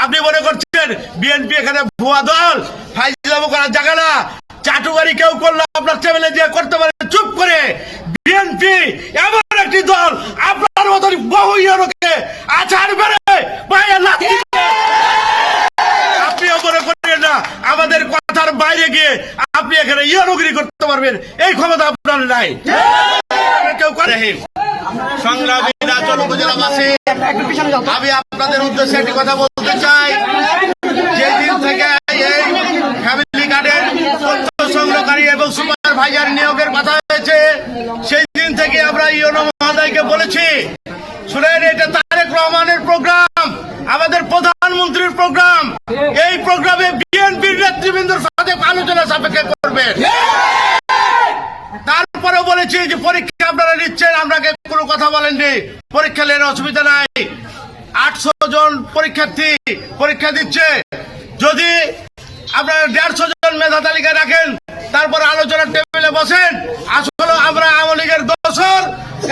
আপনি মনে করছেন বিএনপি এখানে ভুয়া দল, ফাইজলামো করার জায়গা না। চাটুকারি কেউ করলে আপনার চ্যানেলে দিয়ে করতে পারে চুপ করে। বিএনপি এমন একটি দল, আপনার মতন বহু ইউরোকে আচার বেড়ে আপনিও মনে করেন না আমাদের কথার বাইরে গিয়ে আপনি এখানে ইউরোগিরি করতে পারবেন, এই ক্ষমতা আপনার নাই। কেউ করে সংগ্রামী রাজল উপজেলাবাসী, আমি আপনাদের উদ্দেশ্যে একটি কথা বলতে চাই। যেদিন থেকে এই ফ্যামিলি কার্ডের তথ্য সংগ্রহকারী এবং সুপারভাইজার নিয়োগের কথা হয়েছে, সেই দিন থেকে আমরা ইউনো মহোদয়কে বলেছি, শুনেন এটা তারেক রহমানের প্রোগ্রাম, আমাদের প্রধানমন্ত্রীর প্রোগ্রাম। এই প্রোগ্রামে বিএনপির নেতৃবৃন্দের সাথে আলোচনা সাপেক্ষে করবেন। তারপরে বলেছি যে পরীক্ষা আপনারা নিচ্ছেন, আপনাকে কোনো কথা বলেননি, পরীক্ষা নেওয়ার অসুবিধা নাই। 800 জন পরীক্ষার্থী পরীক্ষা দিচ্ছে, যদি আপনারা 150 জন মেধা তালিকা রাখেন, তারপর আলোচনার টেবিলে বসেন। আসলে আমরা আওয়ামী লীগের দোসর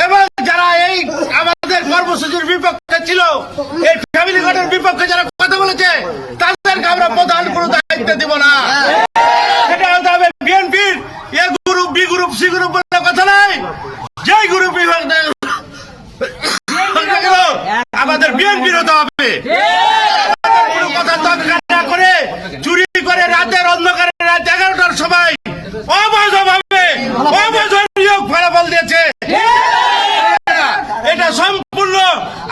এবং যারা এই আমাদের কর্মসূচির বিপক্ষে ছিল, এই ফ্যামিলি কার্ডের বিপক্ষে যারা কথা বলেছে, তাদেরকে আমরা প্রধান কোনো দায়িত্ব দিব না। এটা হতে হবে বিএনপির A group, B group, C group বলে কথা নাই। যেই গ্রুপ বিভাগ আমাদের বিএনপির হতে হবে। কোনো কথা দরকার না করে চুরি করে রাতের অন্ধকারে রাত 11টার সময় অবৈধভাবে অবৈধ নিয়োগ ফলাফল দিয়েছে। এটা সম্পূর্ণ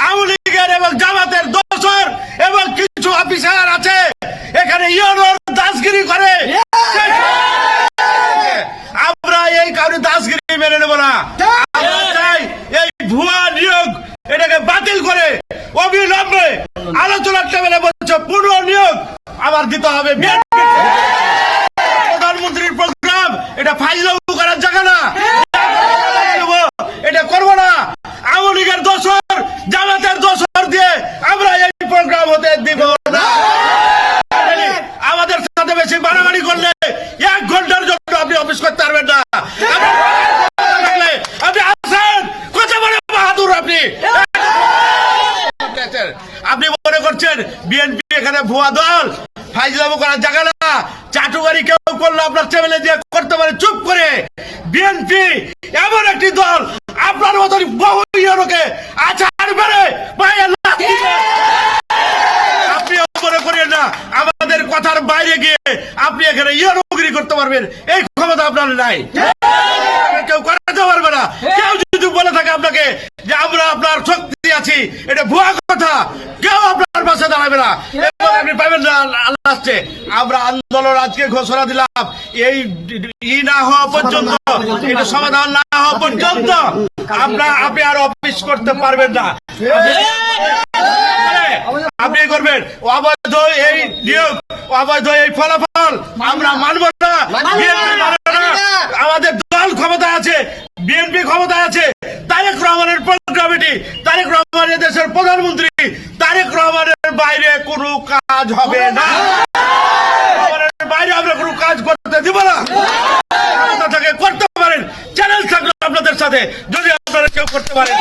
আওয়ামী লীগের এবং জামাতের দোসর এবং কিছু অফিসার আছে এখানে ইউনোর দাসগিরি করে। আমরা এই কারণে দাসগিরি মেনে নেব না। আমরা চাই এই ভুয়া নিয়োগ এটাকে বাতিল করে অবিলম্বে আলোচনার টেবিলে বসে পুনঃ নিয়োগ আবার দিতে হবে। প্রধানমন্ত্রীর প্রোগ্রাম, এটা ফাইজলামো করার জায়গা না, এটা করবো না। আওয়ামী লীগের দোসর, জামাতের দোসর দিয়ে আমরা এই প্রোগ্রাম হতে দিব না। আমাদের সাথে বেশি বাড়াবাড়ি করলে 1 ঘন্টার জন্য আপনি অফিস করতে পারবেন না। আপনি আসেন, কথা বলে বাহাদুর আপনি। আপনি মনে করছেন বিএনপি এখানে ভুয়া দল, ফাইজলামো করার জায়গা না। চাটুকারি কেউ করলে আপনার চ্যানেলে দিয়ে করতে পারে চুপ করে। বিএনপি এমন একটি দল, আপনার মতন বহু ইউরোকে আচার বেড়ে আপনিও মনে করেন না আমাদের কথার বাইরে গিয়ে আপনি এখানে ইউরোগিরি করতে পারবেন, এই ক্ষমতা আপনার নাই। কেউ করাতে পারবে না। কেউ যদি বলে থাকে আপনাকে যে আমরা আপনার শক্তি আছি, এটা ভুয়া কথা। কেউ আপনার পাশে দাঁড়াবে না এবং আপনি পাবেন না। লাস্টে আমরা আন্দোলন আজকে ঘোষণা দিলাম, এই ই না হওয়া পর্যন্ত, এটা সমাধান না হওয়া পর্যন্ত আপনি আর অফিস করতে পারবেন না। আপনি করবেন অবৈধ এই নিয়োগ, অবৈধ এই ফলাফল আমরা মানব না। আমাদের দল ক্ষমতায় আছে, বিএনপি ক্ষমতায় আছে। তারেক রহমানের প্রোগ্রাম এটি, তারেক রহমানের দেশের প্রধানমন্ত্রী, তারেক রহমানের বাইরে কোনো কাজ হবে না। বাইরে আমরা কোনো কাজ করতে দিব না। করতে পারেন, চ্যালেঞ্জ থাকলো আপনাদের সাথে, যদি আপনারা কেউ করতে পারেন।